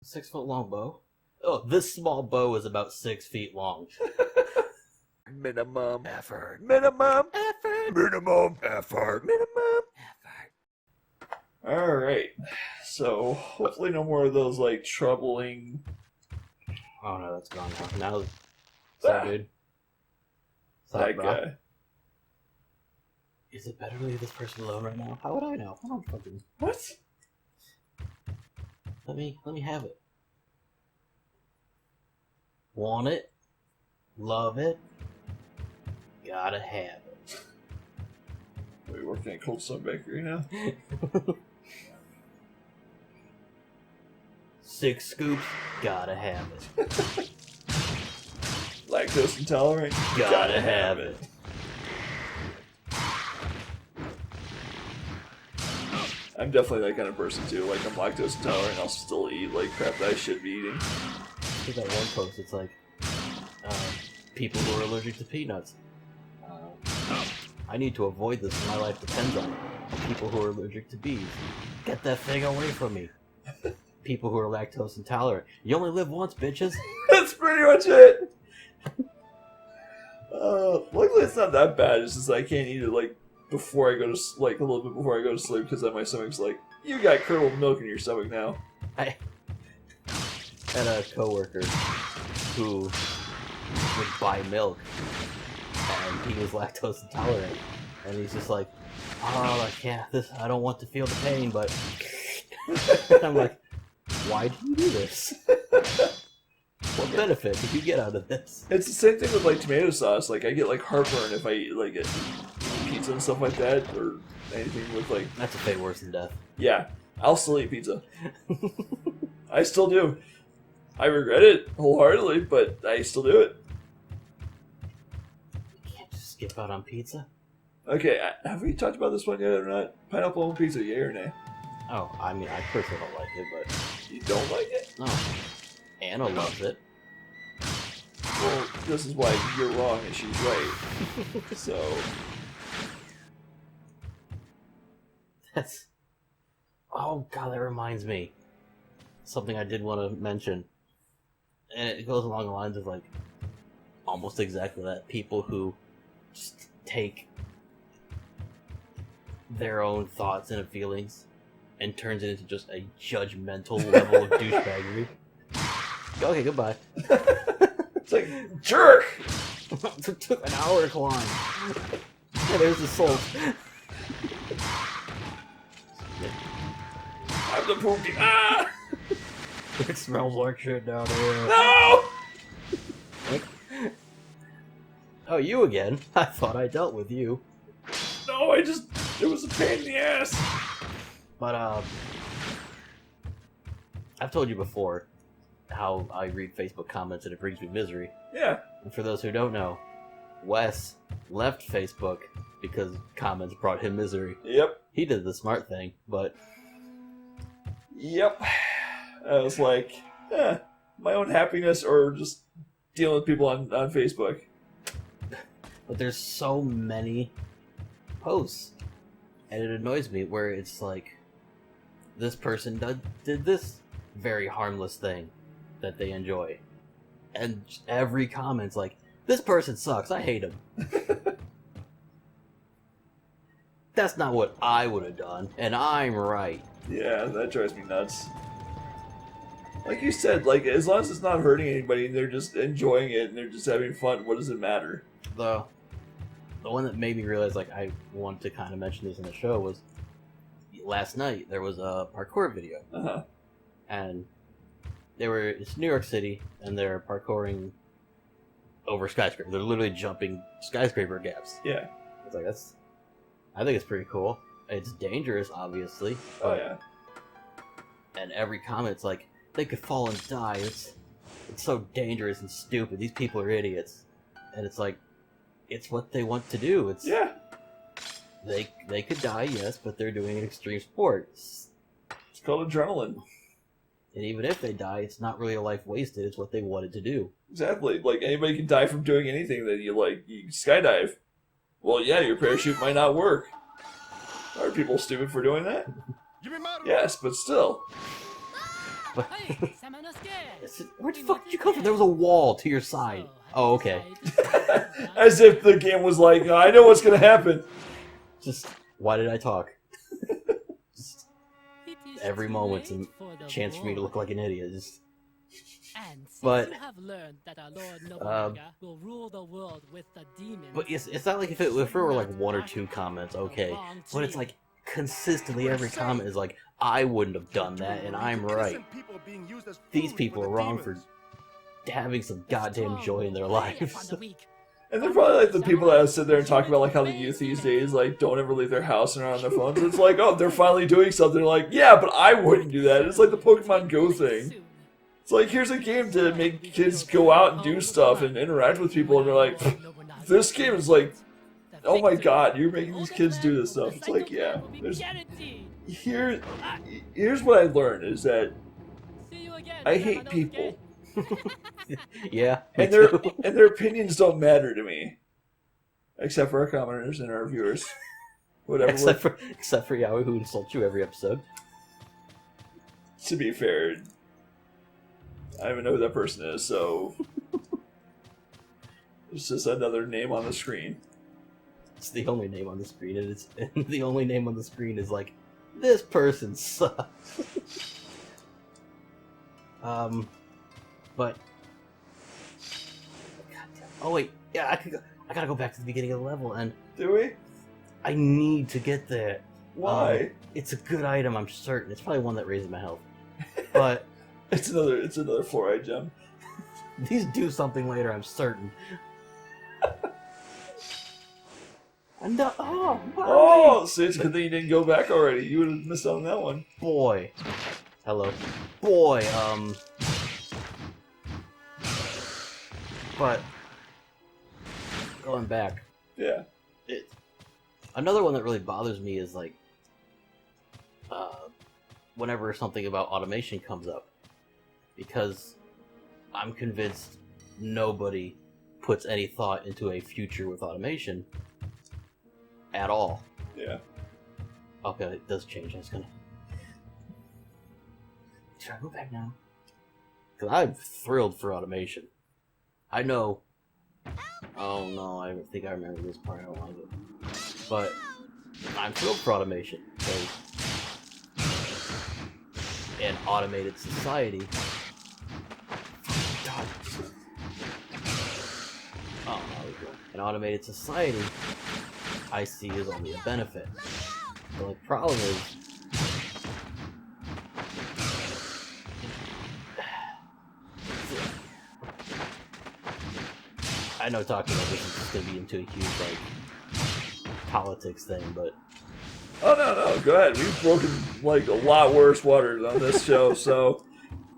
6 foot long bow? Oh, this small bow is about 6 feet long. Minimum Effort. Minimum Effort. Minimum effort. Minimum effort. Alright. So, hopefully no more of those, like, troubling... Oh no, that's gone now. Now, it's all good. That guy. Is it better to leave this person alone right now? How would I know? I don't fucking... What? Let me have it. Want it? Love it? Gotta have it. Are you working at Cold Stone Bakery now? 6 scoops? Gotta have it. Lactose intolerant? Gotta have it. I'm definitely that kind of person too. Like, I'm lactose intolerant, I'll still eat like crap that I should be eating. Look at that one post, it's like, people who are allergic to peanuts. I need to avoid this, my life depends on it. People who are allergic to bees. Get that thing away from me. People who are lactose intolerant. You only live once, bitches. That's pretty much it! Luckily it's not that bad, it's just I can't eat it like before I go to like a little bit before I go to sleep because then my stomach's like, you got curdled milk in your stomach now. I had a coworker who would buy milk and he was lactose intolerant and he's just like, oh, I don't want to feel the pain, but I'm like, why do you do this? What benefit did you get out of this? It's the same thing with like tomato sauce. Like I get like heartburn if I eat like pizza and stuff like that, or anything with like. That's a fate worse than death. Yeah, I'll still eat pizza. I still do. I regret it wholeheartedly, but I still do it. You can't just skip out on pizza. Okay, have we talked about this one yet or not? Pineapple on pizza, yay or nay? Oh, I mean, I personally don't like it, but You don't like it? no. Anna loves it. Well, this is why you're wrong and she's right. So. That's... Oh god, that reminds me. Something I did want to mention. And it goes along the lines of like, almost exactly that. People who just take their own thoughts and feelings and turns it into just a judgmental level of douchebaggery. Okay, goodbye. It's like, jerk! It took an hour to climb. Yeah, there's the salt. I'm the poopy. Ah! It smells like shit down here. No! Oh, you again? I thought I dealt with you. No, it was a pain in the ass. But, I've told you before how I read Facebook comments and it brings me misery. Yeah. And for those who don't know, Wes left Facebook because comments brought him misery. Yep. He did the smart thing, but... Yep. I was like, my own happiness or just dealing with people on Facebook. But there's so many posts, and it annoys me where it's like, this person did this very harmless thing that they enjoy. And every comment's like, this person sucks, I hate him. That's not what I would have done, and I'm right. Yeah, that drives me nuts. Like you said, like as long as it's not hurting anybody and they're just enjoying it and they're just having fun, what does it matter? The one that made me realize like I wanted to kind of mention this in the show was last night there was a parkour video. Uh-huh. And it's New York City and they're parkouring over skyscrapers. They're literally jumping skyscraper gaps. Yeah. It's like I think it's pretty cool. It's dangerous, obviously. Oh yeah. And every comment's like, they could fall and die. It's so dangerous and stupid. These people are idiots. And it's like, it's what they want to do. It's yeah. They could die, yes, but they're doing an extreme sport. It's called adrenaline. And even if they die, it's not really a life wasted. It's what they wanted to do. Exactly. Like anybody can die from doing anything that you like. You skydive. Well, yeah, your parachute might not work. Are people stupid for doing that? Yes, but still. But Where the fuck did you come from? There was a wall to your side. Oh, okay. As if the game was like, I know what's gonna happen. Just, why did I talk? Just, every moment's a chance for me to look like an idiot. Just, but, but it's not like if it were like one or two comments, okay. But it's like consistently every comment is like, I wouldn't have done that, and I'm right. These people are wrong for having some goddamn joy in their lives. And they're probably like the people that sit there and talk about like how the youth these days like don't ever leave their house and are on their phones. It's like, oh, they're finally doing something. Like, yeah, but I wouldn't do that. It's like the Pokemon Go thing. It's like, here's a game to make kids go out and do stuff and interact with people, and they're like, this game is like, oh my god, you're making these kids do this stuff. It's like, yeah, here's what I learned is that I hate people. Yeah, and their opinions don't matter to me, except for our commenters and our viewers. Whatever. Except for Yahweh, who insults you every episode. To be fair, I don't even know who that person is, so it's just another name on the screen. It's the only name on the screen, and the only name on the screen is like, this person sucks. But oh wait, yeah, I gotta go back to the beginning of the level, and do we? I need to get there. Why? It's a good item, I'm certain. It's probably one that raises my health. But it's another 4-eye gem. These do something later, I'm certain. And See, it's a good thing you didn't go back already. You would have missed out on that one. Boy. Hello. Boy, but going back. Yeah. Another one that really bothers me is like whenever something about automation comes up, because I'm convinced nobody puts any thought into a future with automation at all. Yeah. Okay, it does change. I was gonna. Should I go back now? Because I'm thrilled for automation. I know. Oh no, I think I remember this part. I don't like it. But I'm thrilled for automation because an automated society. God. Oh, there we go. An automated society, I see is only a benefit. The only problem is, I know talking about this is just going to be into a huge, like, politics thing, but... Oh, no, go ahead. We've broken, like, a lot worse waters on this show, so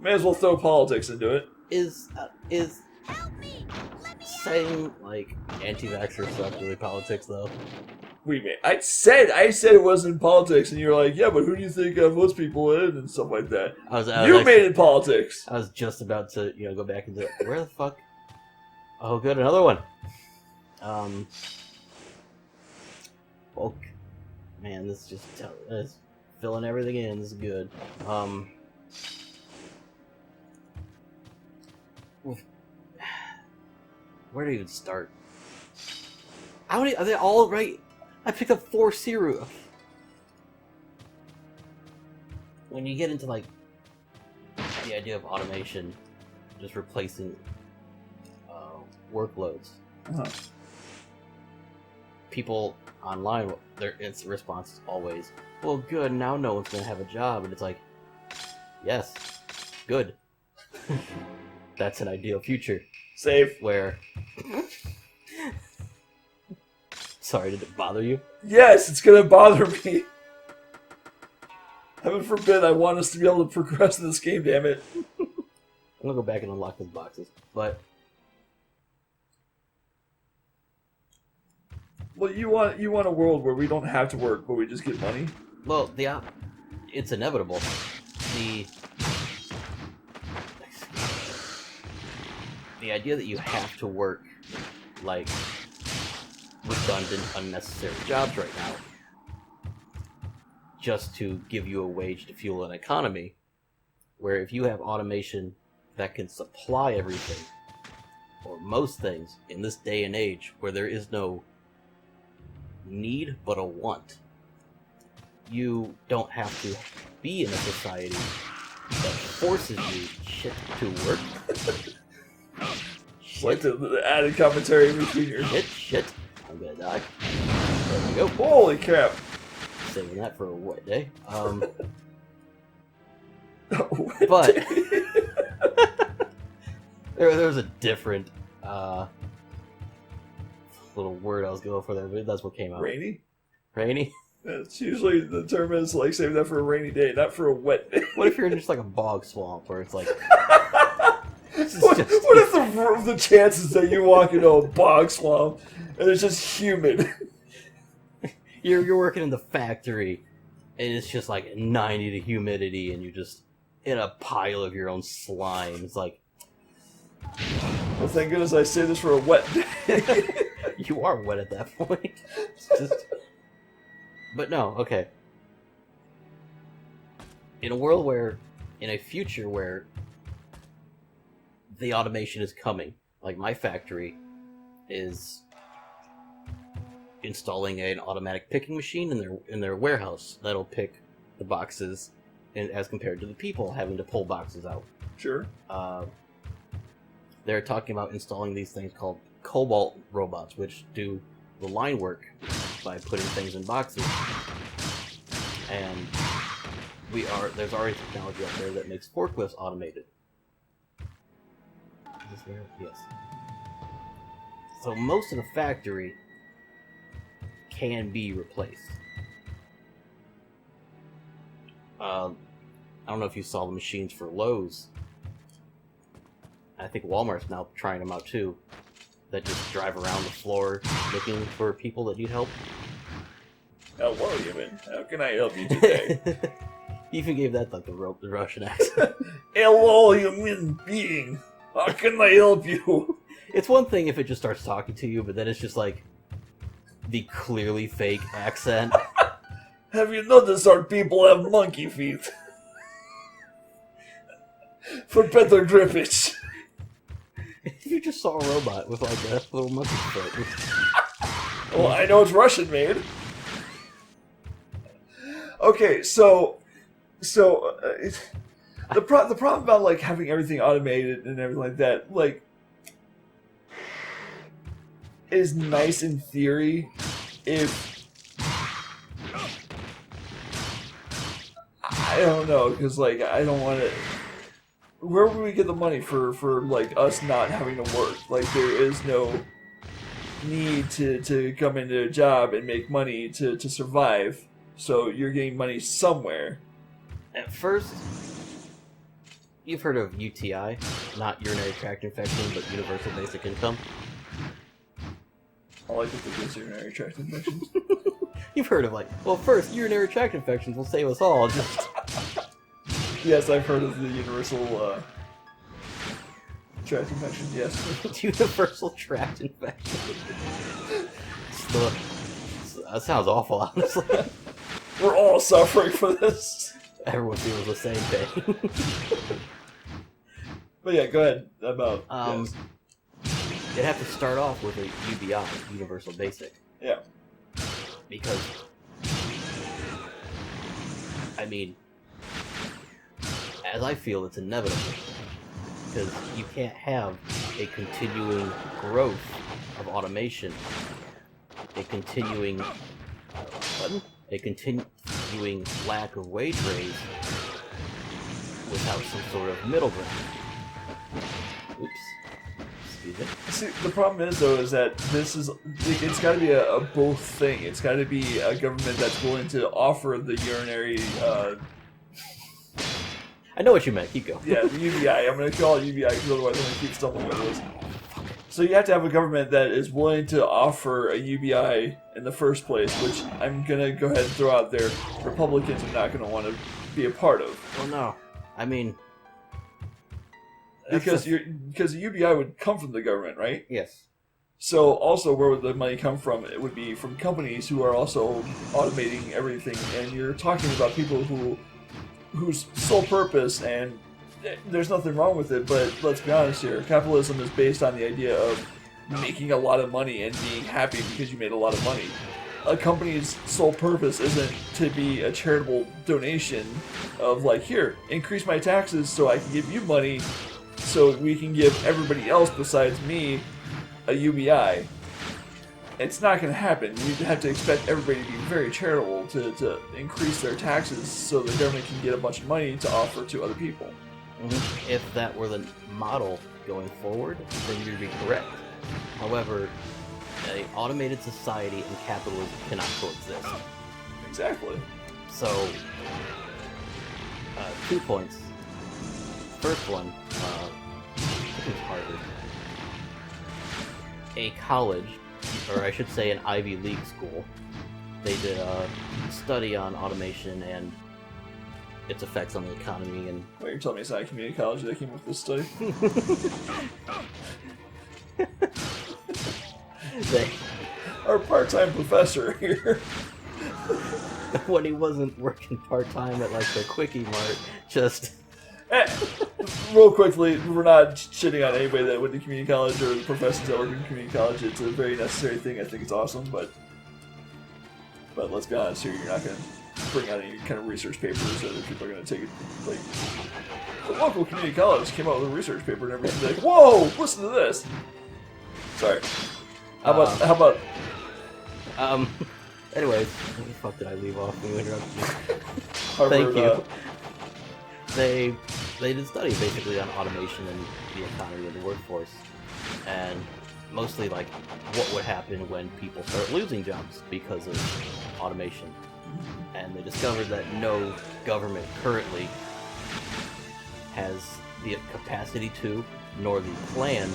may as well throw politics into it. Is saying, like, anti-vaxxer stuff really politics, though? I said it wasn't politics, and you're like, yeah, but who do you think votes people in, and stuff like that. You made it politics! I was just about to, go back into, where the fuck... Oh, good, another one. Bulk. Man, this is just it's filling everything in. This is good. Where to even start? How many are they all right? I picked up 4 Siru. When you get into like the idea of automation, just replacing workloads. People online, their response is always, well, good, now no one's going to have a job. And it's like, yes, good. That's an ideal future. Safe. Where... Sorry, did it bother you? Yes, it's going to bother me. Heaven forbid I want us to be able to progress in this game, damn it. I'm going to go back and unlock those boxes, but... Well, you want a world where we don't have to work, but we just get money? Well, it's inevitable. The idea that you have to work, like, redundant, unnecessary jobs right now, just to give you a wage to fuel an economy, where if you have automation that can supply everything, or most things, in this day and age where there is no need but a want. You don't have to be in a society that forces you shit to work. Like the added commentary in between your Shit. I'm gonna die. There we go. Holy crap. Saving that for a wet day. Wet But day. there was a different little word I was going for there, but that's what came out. Rainy? Rainy? It's usually the term is like saving that for a rainy day, not for a wet day. What if you're in just like a bog swamp where it's like... What if the chances that you walk into a bog swamp and it's just humid? You're working in the factory and it's just like 90 to humidity and you're just in a pile of your own slime. It's like... Well, thank goodness I say this for a wet day. You are wet at that point. It's just... But no, okay. In a world where... In a future where... the automation is coming. Like, my factory is installing an automatic picking machine in their warehouse that'll pick the boxes, as compared to the people having to pull boxes out. Sure. They're talking about installing these things called cobalt robots, which do the line work by putting things in boxes. And there's already technology out there that makes forklifts automated. Is this where? Yes. So most of the factory can be replaced. I don't know if you saw the machines for Lowe's. I think Walmart's now trying them out too. That just drive around the floor looking for people that need help. Hello, human. How can I help you today? You even gave that like the Russian accent. Hello, human being. How can I help you? It's one thing if it just starts talking to you, but then it's just like the clearly fake accent. Have you noticed our people have monkey feet? For better grippage. If you just saw a robot with like a little monkey foot. Well, I know it's Russian made. Okay, so the problem about like having everything automated and everything like that, like, is nice in theory if I don't know, because like I don't want to. Where would we get the money for like us not having to work? Like there is no need to come into a job and make money to survive. So you're getting money somewhere. At first, you've heard of UTI, not urinary tract infection, but universal basic income. I like that there's urinary tract infections. You've heard of like, well, first urinary tract infections will save us all. Just Yes, I've heard of the universal tract infection. Yes. universal tract infection. That sounds awful, honestly. We're all suffering for this. Everyone feels the same thing. But yeah, go ahead. About yes. You'd have to start off with a UBI, universal basic. Yeah. Because, I mean, as I feel, it's inevitable. Because you can't have a continuing growth of automation, a continuing lack of wage raise without some sort of middle ground. Oops. Excuse me. See, the problem is though is that it's got to be a both thing. It's got to be a government that's willing to offer the urinary. I know what you meant. Keep going. Yeah, the UBI. I'm going to call it UBI because otherwise I'm going to keep stumbling over this. So you have to have a government that is willing to offer a UBI in the first place, which I'm going to go ahead and throw out there. Republicans are not going to want to be a part of. Well, no. I mean... Because the UBI would come from the government, right? Yes. So also where would the money come from? It would be from companies who are also automating everything. And you're talking about people whose sole purpose and there's nothing wrong with it, but let's be honest here. Capitalism is based on the idea of making a lot of money and being happy because you made a lot of money. A company's sole purpose isn't to be a charitable donation of like, here, increase my taxes so I can give you money so we can give everybody else besides me a UBI. It's not going to happen. You have to expect everybody to be very charitable to increase their taxes so the government can get a bunch of money to offer to other people. If that were the model going forward, then you'd be correct. However, an automated society and capitalism cannot coexist. Exactly. So, 2 points. First one, I think it was Harvard. A college, or I should say an Ivy League school, they did a study on automation and its effects on the economy. And Wait, you're telling me it's not a community college that came up with this study? Our part-time professor here. When he wasn't working part-time at like the Quickie Mart, just... Real quickly, we're not shitting on anybody that went to community college or the professors that work in community college. It's a very necessary thing. I think it's awesome, but let's be honest here. You're not going to bring out any kind of research papers that other people are going to take it. Like, the local community college came out with a research paper and everybody's like, "Whoa, listen to this." Sorry. How about? Anyways, where the fuck did I leave off when you interrupted me? Harvard, Thank you. They did a study basically on automation and the economy of the workforce, and mostly like what would happen when people start losing jobs because of automation. And they discovered that no government currently has the capacity to, nor the plans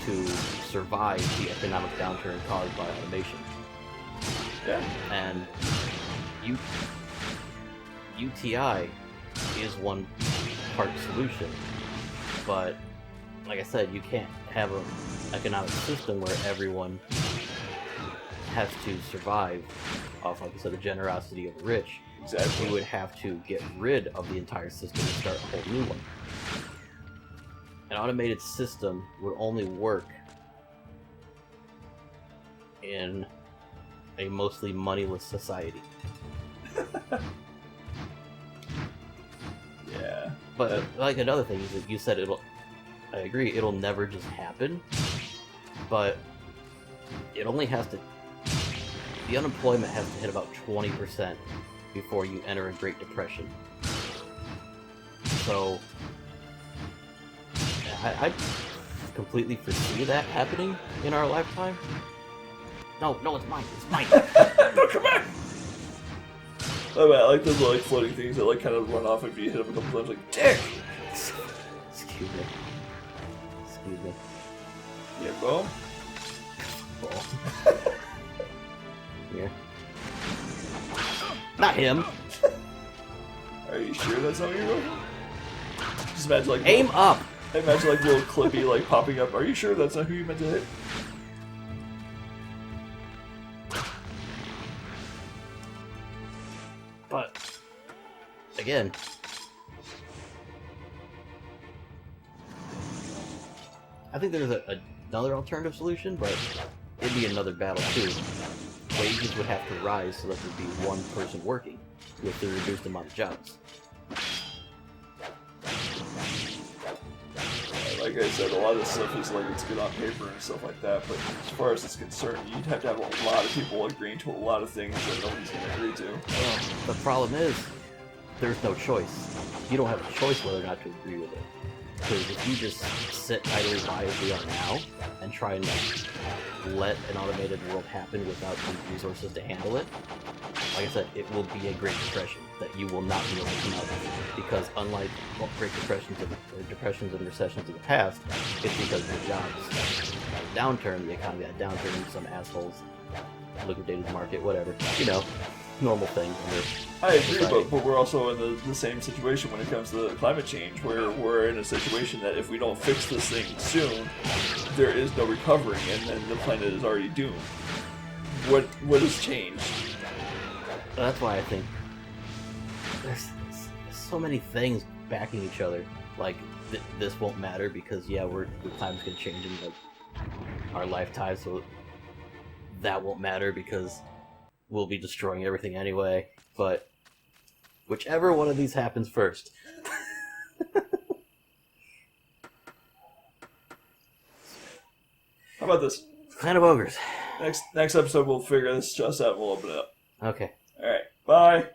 to survive the economic downturn caused by automation. Yeah. And UTI is one part solution, but like I said, you can't have an economic system where everyone has to survive off, like I said, the generosity of the rich. Exactly. You would have to get rid of the entire system and start a whole new one. An automated system would only work in a mostly moneyless society. Yeah. But like another thing is that you said I agree, it'll never just happen, but it only has to, the unemployment has to hit about 20% before you enter a Great Depression. So, I completely foresee that happening in our lifetime. No, it's mine. No, come back! Oh man, I like those like floating things that like kind of run off if you hit them a couple times, like dick! Excuse me. Yeah, boom. Here. Not him. Are you sure that's not what you're doing? Just imagine like Aim up. Imagine like little Clippy like popping up. Are you sure that's not who you meant to hit? But again, I think there's another alternative solution, but it'd be another battle too. Wages would have to rise so that there'd be one person working with the reduced amount of jobs. Like I said, a lot of this stuff is like it's good on paper and stuff like that, but as far as it's concerned, you'd have to have a lot of people agreeing to a lot of things that nobody's going to agree to. Well, the problem is, there's no choice. You don't have a choice whether or not to agree with it. Because if you just sit idly by as we are now, and try and let an automated world happen without the resources to handle it, like I said, it will be a Great Depression that you will not be able to come out of. Because unlike Great Depressions and recessions of the past, it's because the jobs had a downturn, the economy had a downturn, some assholes liquidated the market, whatever. You know, normal thing. I agree, but we're also in the same situation when it comes to climate change, where we're in a situation that if we don't fix this thing soon, there is no recovering, and then the planet is already doomed. What has changed? That's why I think there's so many things backing each other. like this won't matter because yeah, the time's gonna change in like our lifetime, so that won't matter because we'll be destroying everything anyway. But whichever one of these happens first. How about this? Clan of Ogres. Next episode we'll figure this just out and we'll open it up. Okay. Alright. Bye.